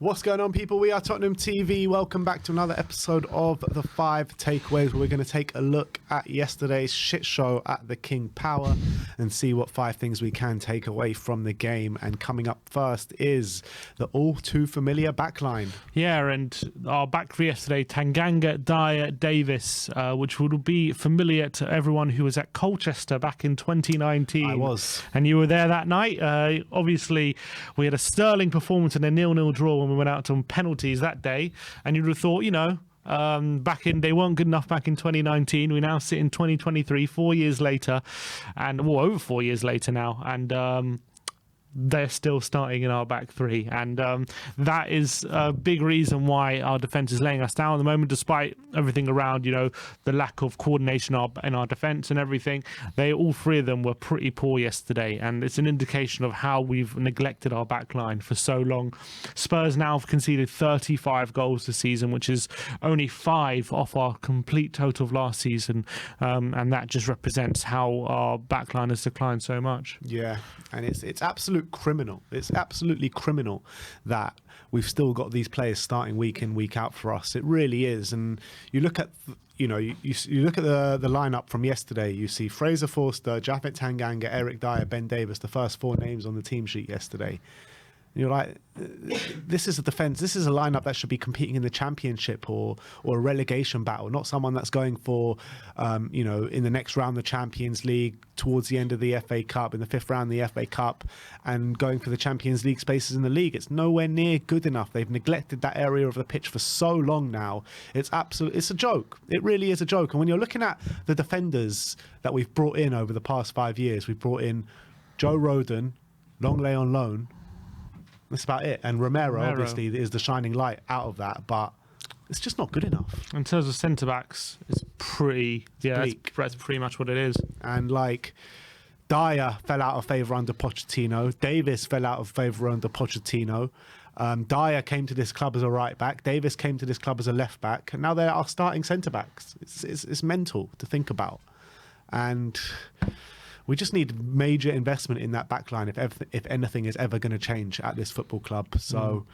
What's going on, people? We are Tottenham TV. Welcome back to another episode of the 5 Takeaways, where we're going to take a look at yesterday's shit show at the King Power and see what 5 things we can take away from the game. And coming up first is the all too familiar backline. Yeah, and our back for yesterday, Tanganga, Dyer, Davis, which would be familiar to everyone who was at Colchester back in 2019. I was. And you were there that night. Obviously, we had a sterling performance in a 0-0 draw when we went out on penalties that day, and you'd have thought, they weren't good enough back in 2019. We now sit in 2023, 4 years later, and over 4 years later now, and they're still starting in our back three, and that is a big reason why our defence is laying us down at the moment, despite everything around, the lack of coordination in our defence and everything. All three of them were pretty poor yesterday, and it's an indication of how we've neglected our back line for so long. Spurs now have conceded 35 goals this season, which is only 5 off our complete total of last season, and that just represents how our back line has declined so much. Yeah, and it's absolutely criminal. It's absolutely criminal that we've still got these players starting week in, week out for us. It really is. And you look at you look at the lineup from yesterday. You see Fraser Forster, Japhet Tanganga, Eric Dyer, Ben Davis, the first 4 names on the team sheet yesterday. You're like, this is a defence. This is a lineup that should be competing in the Championship or a relegation battle, not someone that's going for, in the next round the Champions League, towards the end of the FA Cup, in the 5th round the FA Cup, and going for the Champions League spaces in the league. It's nowhere near good enough. They've neglected that area of the pitch for so long now. It's a joke. It really is a joke. And when you're looking at the defenders that we've brought in over the past 5 years, we've brought in Joe Rodon, Longley on loan. That's about it. And Romero obviously is the shining light out of that, but it's just not good enough. In terms of centre backs, it's pretty bleak. That's pretty much what it is. And Dyer fell out of favour under Pochettino. Davis fell out of favour under Pochettino. Dyer came to this club as a right back. Davis came to this club as a left back. And now they are starting centre backs. It's mental to think about. And we just need major investment in that backline if anything is ever going to change at this football club. So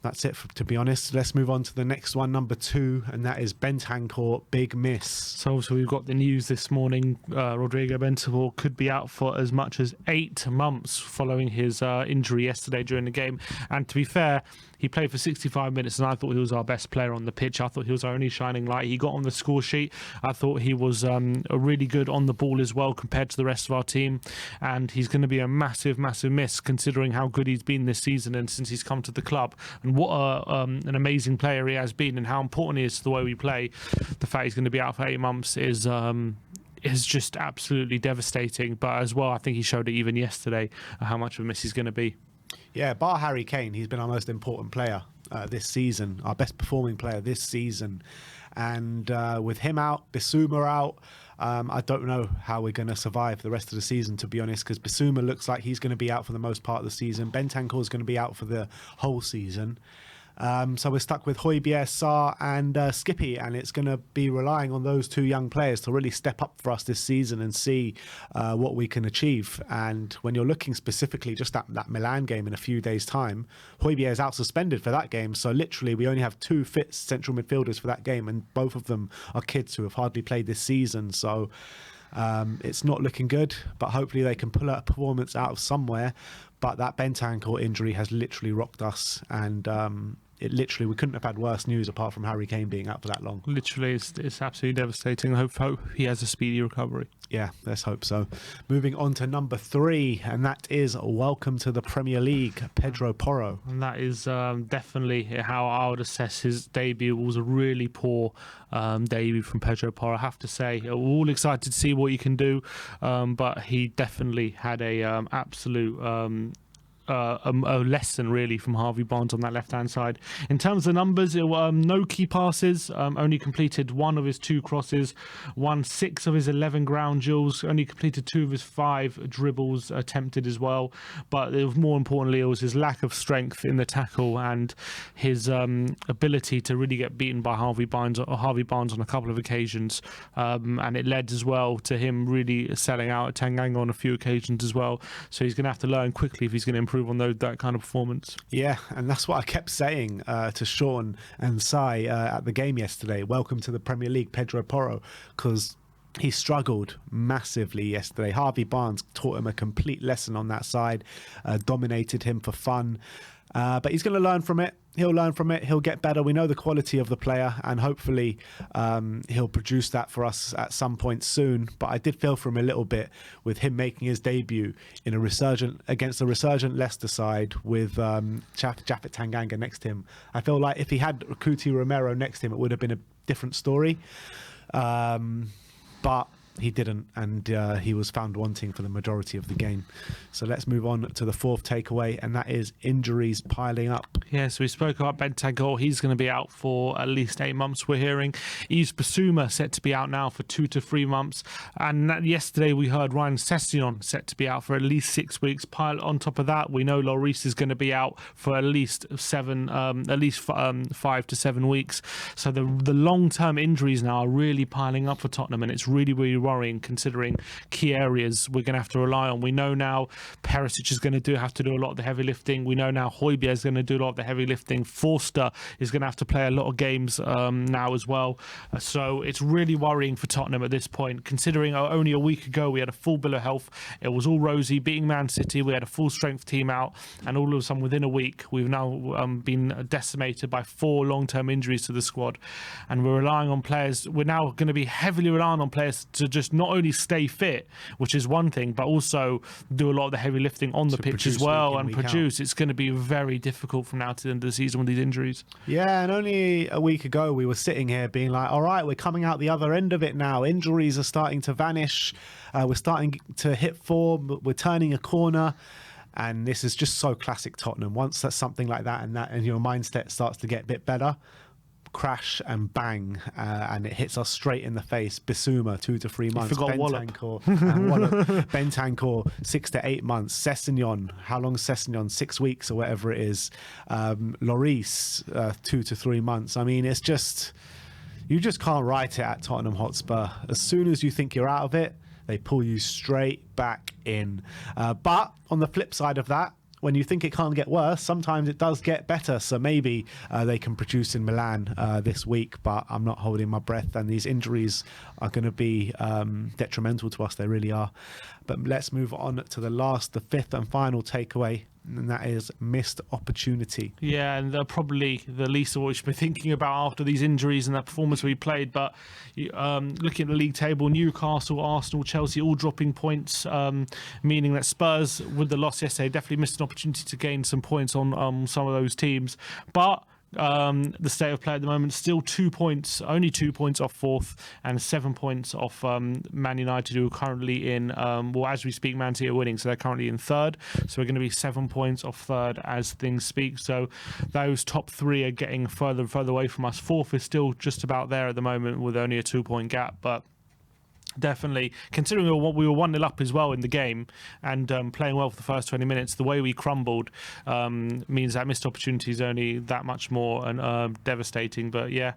that's it, to be honest. Let's move on to the next one, number 2, and that is Bentancur, big miss. So we've got the news this morning. Rodrigo Bentancur could be out for as much as 8 months following his injury yesterday during the game. And to be fair, he played for 65 minutes, and I thought he was our best player on the pitch. I thought he was our only shining light. He got on the score sheet. I thought he was really good on the ball as well compared to the rest of our team. And he's going to be a massive, massive miss considering how good he's been this season and since he's come to the club. And what an amazing player he has been and how important he is to the way we play. The fact he's going to be out for 8 months is just absolutely devastating. But as well, I think he showed it even yesterday how much of a miss he's going to be. Yeah, bar Harry Kane, he's been our most important player this season, our best performing player this season. And with him out, Bissouma out, I don't know how we're going to survive the rest of the season, to be honest, because Bissouma looks like he's going to be out for the most part of the season. Bentancur is going to be out for the whole season. So we're stuck with Højbjerg, Sarr and Skippy, and it's going to be relying on those 2 young players to really step up for us this season and see what we can achieve. And when you're looking specifically just at that Milan game in a few days' time, Højbjerg is out suspended for that game. So literally we only have 2 fit central midfielders for that game, and both of them are kids who have hardly played this season. So it's not looking good, but hopefully they can pull a performance out of somewhere. But that Bentancur injury has literally rocked us, and we couldn't have had worse news apart from Harry Kane being out for that long. Literally, it's absolutely devastating. I hope he has a speedy recovery. Yeah, let's hope so. Moving on to number 3, and that is welcome to the Premier League, Pedro Porro. And that is definitely how I would assess his debut. It was a really poor debut from Pedro Porro, I have to say. We're all excited to see what he can do, but he definitely had a absolute a lesson really from Harvey Barnes on that left-hand side. In terms of numbers, no key passes, only completed 1 of his 2 crosses, won 6 of his 11 ground duels, only completed 2 of his 5 dribbles attempted as well. But more importantly, it was his lack of strength in the tackle and his ability to really get beaten by Harvey Barnes on a couple of occasions, and it led as well to him really selling out at Tanganga on a few occasions as well. So he's going to have to learn quickly if he's going to improve improve on that kind of performance. Yeah, and that's what I kept saying to Sean and Sai at the game yesterday. Welcome to the Premier League, Pedro Porro, because he struggled massively yesterday. Harvey Barnes taught him a complete lesson on that side, dominated him for fun. But he's going to learn from it. He'll learn from it. He'll get better. We know the quality of the player, and hopefully he'll produce that for us at some point soon. But I did feel for him a little bit with him making his debut in against a resurgent Leicester side with Japhet Tanganga next to him. I feel like if he had Kuti Romero next to him, it would have been a different story. But he didn't, and he was found wanting for the majority of the game. So let's move on to the fourth takeaway, and that is injuries piling up. Yeah, so we spoke about Bentancur. He's going to be out for at least 8 months, we're hearing. Yves Bissouma set to be out now for 2 to 3 months. And yesterday we heard Ryan Sessegnon set to be out for at least 6 weeks. On top of that, we know Lloris is going to be out for at least 5 to 7 weeks. So the long-term injuries now are really piling up for Tottenham, and it's really, really worrying considering key areas we're going to have to rely on. We know now Perisic is going to have to do a lot of the heavy lifting. We know now Højbjerg is going to do a lot of the heavy lifting. Forster is going to have to play a lot of games now as well. So it's really worrying for Tottenham at this point, considering only a week ago we had a full bill of health. It was all rosy, beating Man City. We had a full strength team out, and all of a sudden within a week we've now been decimated by 4 long-term injuries to the squad, and we're relying on players. We're now going to be heavily relying on players to just not only stay fit, which is one thing, but also do a lot of the heavy lifting on the pitch as well and produce. It's going to be very difficult from now to the end of the season with these injuries. Yeah, and only a week ago we were sitting here being like, all right, we're coming out the other end of it now. Injuries are starting to vanish. We're starting to hit form. We're turning a corner. And this is just so classic Tottenham. Once that's something like that and your mindset starts to get a bit better, crash and bang, and it hits us straight in the face. Bissouma 2 to 3 months. Bentancur 6 to 8 months. Sessegnon, how long is Sessegnon? 6 weeks or whatever it is. Lloris 2 to 3 months. I mean, it's just, you just can't write it at Tottenham Hotspur. As soon as you think you're out of it, they pull you straight back in. But on the flip side of that, when you think it can't get worse, sometimes it does get better. So maybe they can produce in Milan this week, but I'm not holding my breath. And these injuries are going to be detrimental to us. They really are. But let's move on to the fifth and final takeaway, and that is missed opportunity. Yeah, and probably the least of what we should be thinking about after these injuries and that performance we played. But looking at the league table, Newcastle, Arsenal, Chelsea all dropping points, meaning that Spurs, with the loss yesterday, definitely missed an opportunity to gain some points on some of those teams. But the state of play at the moment, still 2 points, only 2 points off fourth, and 7 points off Man United, who are currently in, well, as we speak, Man City are winning, so they're currently in third. So we're going to be 7 points off third as things speak. So those top 3 are getting further and further away from us. Fourth is still just about there at the moment with only a 2-point gap, but definitely, considering we were 1-0 up as well in the game and playing well for the first 20 minutes, the way we crumbled means that missed opportunity is only that much more devastating. But yeah,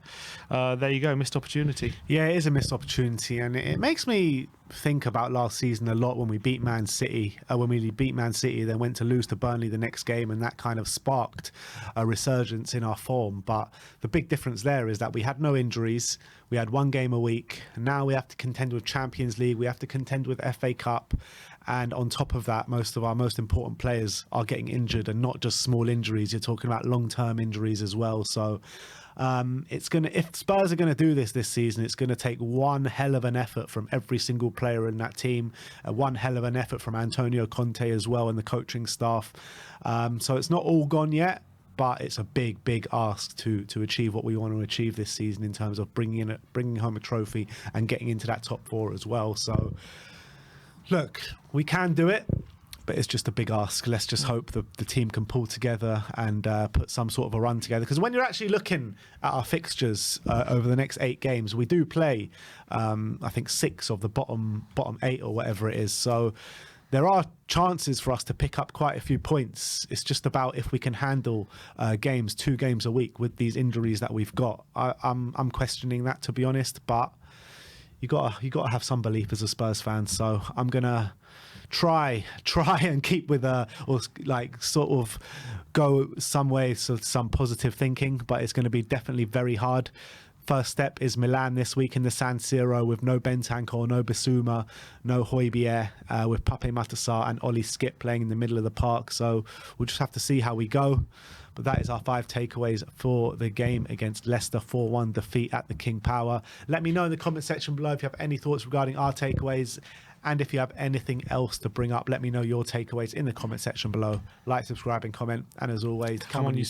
there you go, missed opportunity. Yeah, it is a missed opportunity, and it makes me think about last season a lot when we beat Man City. Then went to lose to Burnley the next game, and that kind of sparked a resurgence in our form. But the big difference there is that we had no injuries. We had 1 game a week. Now we have to contend with Champions League. We have to contend with FA Cup. And on top of that, most of our most important players are getting injured, and not just small injuries. You're talking about long-term injuries as well. So if Spurs are going to do this season, it's going to take one hell of an effort from every single player in that team, one hell of an effort from Antonio Conte as well and the coaching staff. So it's not all gone yet, but it's a big ask to achieve what we want to achieve this season in terms of bringing home a trophy and getting into that top 4 as well. So look, we can do it, but it's just a big ask. Let's just hope that the team can pull together and put some sort of a run together. Because when you're actually looking at our fixtures over the next 8 games, we do play, I think, 6 of the bottom 8 or whatever it is. So there are chances for us to pick up quite a few points. It's just about if we can handle 2 games a week with these injuries that we've got. I'm questioning that, to be honest, but you gotta have some belief as a Spurs fan. So I'm gonna try and keep with or like sort of go some way, so some positive thinking, but it's going to be definitely very hard. First step is Milan this week in the San Siro with no Bentancur, no Bissouma, no Højbjerg, with Pape Matar and Ollie Skip playing in the middle of the park. So we'll just have to see how we go. But that is our 5 takeaways for the game against Leicester, 4-1 defeat at the King Power. Let me know in the comment section below if you have any thoughts regarding our takeaways. And if you have anything else to bring up, let me know your takeaways in the comment section below. Like, subscribe and comment. And as always, come on, you